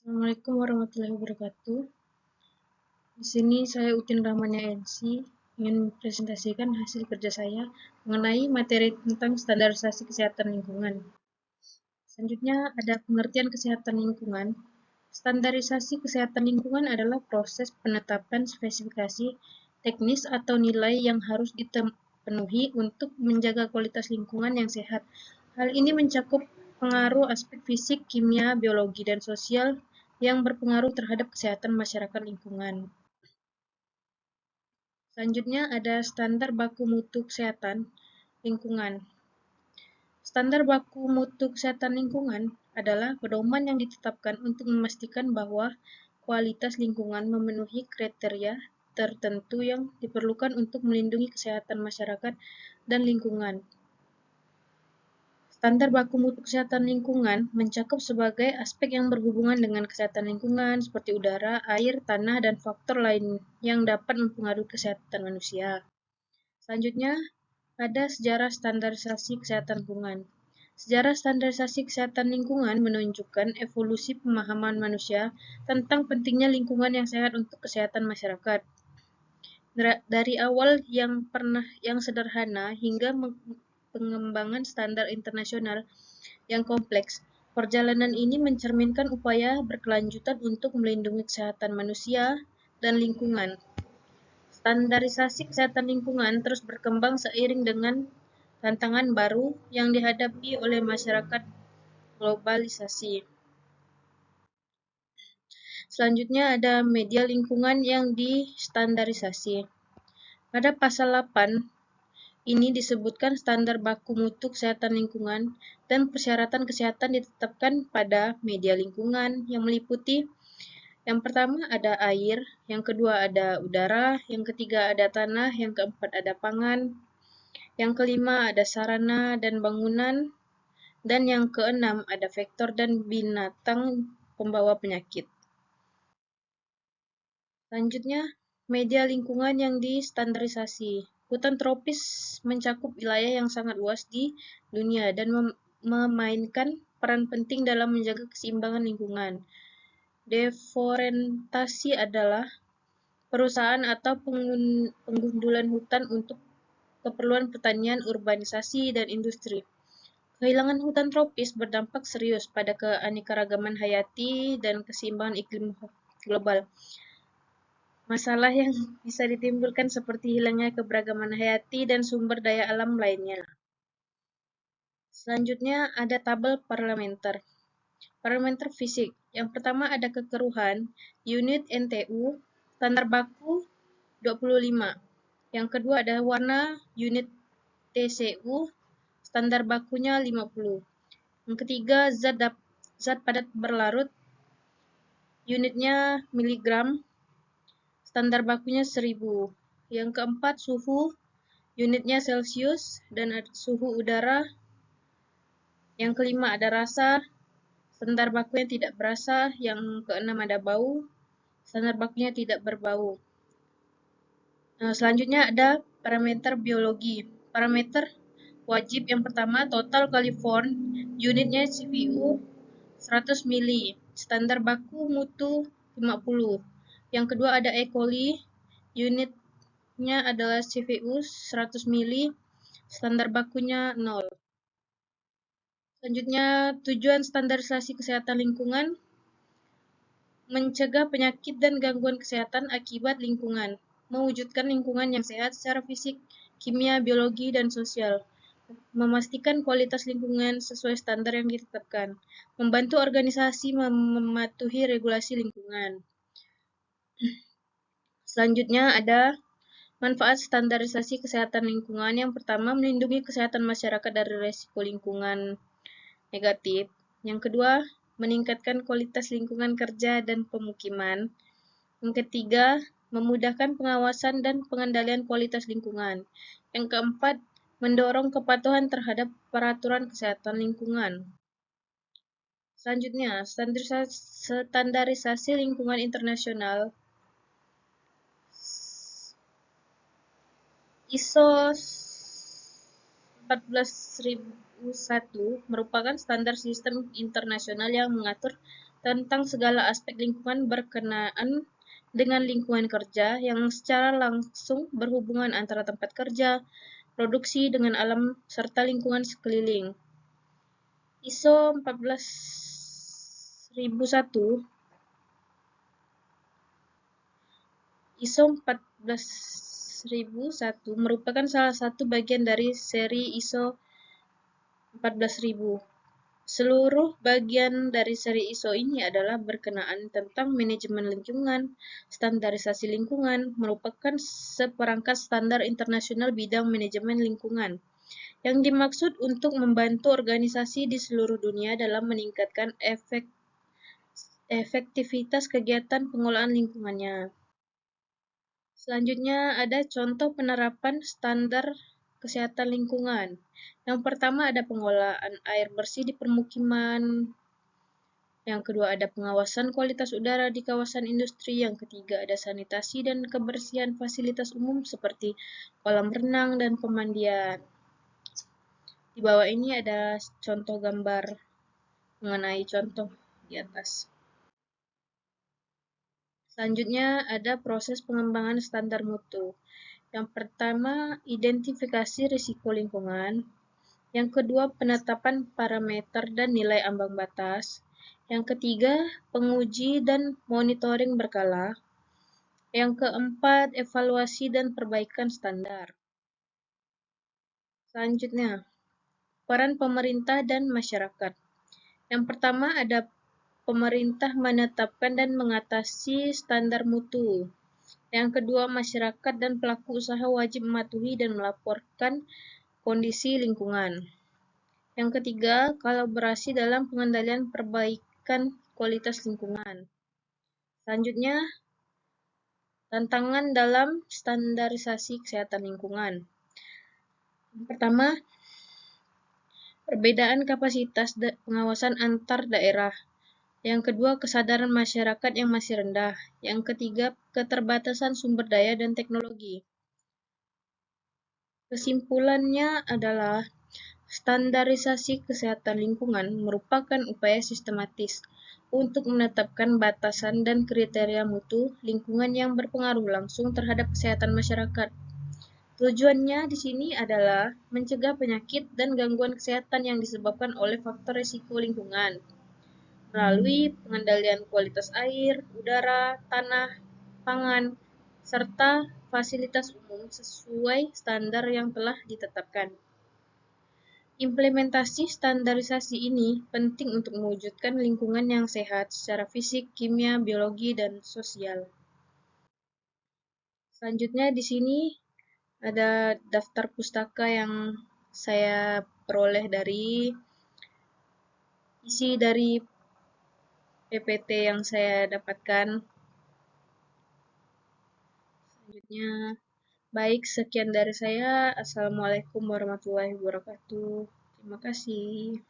Assalamualaikum warahmatullahi wabarakatuh. Di sini saya Utin Rahmania NC ingin mempresentasikan hasil kerja saya mengenai materi tentang standarisasi kesehatan lingkungan. Selanjutnya ada pengertian kesehatan lingkungan. Standarisasi kesehatan lingkungan adalah proses penetapan spesifikasi teknis atau nilai yang harus dipenuhi untuk menjaga kualitas lingkungan yang sehat. Hal ini mencakup pengaruh aspek fisik, kimia, biologi, dan sosial yang berpengaruh terhadap kesehatan masyarakat lingkungan. Selanjutnya ada standar baku mutu kesehatan lingkungan. Standar baku mutu kesehatan lingkungan adalah pedoman yang ditetapkan untuk memastikan bahwa kualitas lingkungan memenuhi kriteria tertentu yang diperlukan untuk melindungi kesehatan masyarakat dan lingkungan. Standar baku mutu kesehatan lingkungan mencakup sebagai aspek yang berhubungan dengan kesehatan lingkungan seperti udara, air, tanah, dan faktor lain yang dapat mempengaruhi kesehatan manusia. Selanjutnya, ada sejarah standarisasi kesehatan lingkungan. Sejarah standarisasi kesehatan lingkungan menunjukkan evolusi pemahaman manusia tentang pentingnya lingkungan yang sehat untuk kesehatan masyarakat. Dari awal yang sederhana hingga pengembangan standar internasional yang kompleks, perjalanan ini mencerminkan upaya berkelanjutan untuk melindungi kesehatan manusia dan lingkungan. Standarisasi kesehatan lingkungan terus berkembang seiring dengan tantangan baru yang dihadapi oleh masyarakat globalisasi. Selanjutnya ada media lingkungan yang distandarisasi. Pada pasal 8 ini disebutkan standar baku mutu kesehatan lingkungan dan persyaratan kesehatan ditetapkan pada media lingkungan yang meliputi yang pertama ada air, yang kedua ada udara, yang ketiga ada tanah, yang keempat ada pangan, yang kelima ada sarana dan bangunan, dan yang keenam ada vektor dan binatang pembawa penyakit. Selanjutnya, media lingkungan yang distandarisasi. Hutan tropis mencakup wilayah yang sangat luas di dunia dan memainkan peran penting dalam menjaga keseimbangan lingkungan. Deforestasi adalah perusahaan atau penggundulan hutan untuk keperluan pertanian, urbanisasi, dan industri. Kehilangan hutan tropis berdampak serius pada keanekaragaman hayati dan keseimbangan iklim global. Masalah yang bisa ditimbulkan seperti hilangnya keberagaman hayati dan sumber daya alam lainnya. Selanjutnya ada tabel parameter. Parameter fisik. Yang pertama ada kekeruhan, unit NTU, standar baku 25. Yang kedua ada warna, unit TCU, standar bakunya 50. Yang ketiga zat padat berlarut, unitnya miligram, standar bakunya 1000. Yang keempat suhu, unitnya Celcius, dan suhu udara. Yang kelima ada rasa, standar bakunya tidak berasa. Yang keenam ada bau, standar bakunya tidak berbau. Selanjutnya ada parameter biologi. Parameter wajib yang pertama total Californ, unitnya CVU 100 mili, standar baku mutu 50. Yang kedua ada E. coli, unitnya adalah CVU 100 mili, standar bakunya 0. Selanjutnya, tujuan standarisasi kesehatan lingkungan mencegah penyakit dan gangguan kesehatan akibat lingkungan, mewujudkan lingkungan yang sehat secara fisik, kimia, biologi, dan sosial, memastikan kualitas lingkungan sesuai standar yang ditetapkan, membantu organisasi mematuhi regulasi lingkungan. Selanjutnya ada manfaat standarisasi kesehatan lingkungan. Yang pertama, melindungi kesehatan masyarakat dari risiko lingkungan negatif. Yang kedua, meningkatkan kualitas lingkungan kerja dan pemukiman. Yang ketiga, memudahkan pengawasan dan pengendalian kualitas lingkungan. Yang keempat, mendorong kepatuhan terhadap peraturan kesehatan lingkungan. Selanjutnya, standarisasi lingkungan internasional. ISO 14001 merupakan standar sistem internasional yang mengatur tentang segala aspek lingkungan berkenaan dengan lingkungan kerja yang secara langsung berhubungan antara tempat kerja, produksi dengan alam, serta lingkungan sekeliling. ISO 14001 ISO 14001 merupakan salah satu bagian dari seri ISO 14000. Seluruh bagian dari seri ISO ini adalah berkenaan tentang manajemen lingkungan. Standarisasi lingkungan merupakan seperangkat standar internasional bidang manajemen lingkungan yang dimaksud untuk membantu organisasi di seluruh dunia dalam meningkatkan efektivitas kegiatan pengelolaan lingkungannya. Selanjutnya ada contoh penerapan standar kesehatan lingkungan. Yang pertama ada pengelolaan air bersih di permukiman. Yang kedua ada pengawasan kualitas udara di kawasan industri. Yang ketiga ada sanitasi dan kebersihan fasilitas umum seperti kolam renang dan pemandian. Di bawah ini ada contoh gambar mengenai contoh di atas. Selanjutnya ada proses pengembangan standar mutu. Yang pertama, identifikasi risiko lingkungan. Yang kedua, penetapan parameter dan nilai ambang batas. Yang ketiga, penguji dan monitoring berkala. Yang keempat, evaluasi dan perbaikan standar. Selanjutnya, peran pemerintah dan masyarakat. Yang pertama ada pemerintah menetapkan dan mengatasi standar mutu. Yang kedua, masyarakat dan pelaku usaha wajib mematuhi dan melaporkan kondisi lingkungan. Yang ketiga, kolaborasi dalam pengendalian perbaikan kualitas lingkungan. Selanjutnya, tantangan dalam standarisasi kesehatan lingkungan. Yang pertama, perbedaan kapasitas pengawasan antar daerah. Yang kedua, kesadaran masyarakat yang masih rendah. Yang ketiga, keterbatasan sumber daya dan teknologi. Kesimpulannya adalah standarisasi kesehatan lingkungan merupakan upaya sistematis untuk menetapkan batasan dan kriteria mutu lingkungan yang berpengaruh langsung terhadap kesehatan masyarakat. Tujuannya di sini adalah mencegah penyakit dan gangguan kesehatan yang disebabkan oleh faktor risiko lingkungan melalui pengendalian kualitas air, udara, tanah, pangan, serta fasilitas umum sesuai standar yang telah ditetapkan. Implementasi standarisasi ini penting untuk mewujudkan lingkungan yang sehat secara fisik, kimia, biologi, dan sosial. Selanjutnya di sini ada daftar pustaka yang saya peroleh dari isi dari PPT yang saya dapatkan. Selanjutnya, baik, sekian dari saya. Assalamualaikum warahmatullahi wabarakatuh. Terima kasih.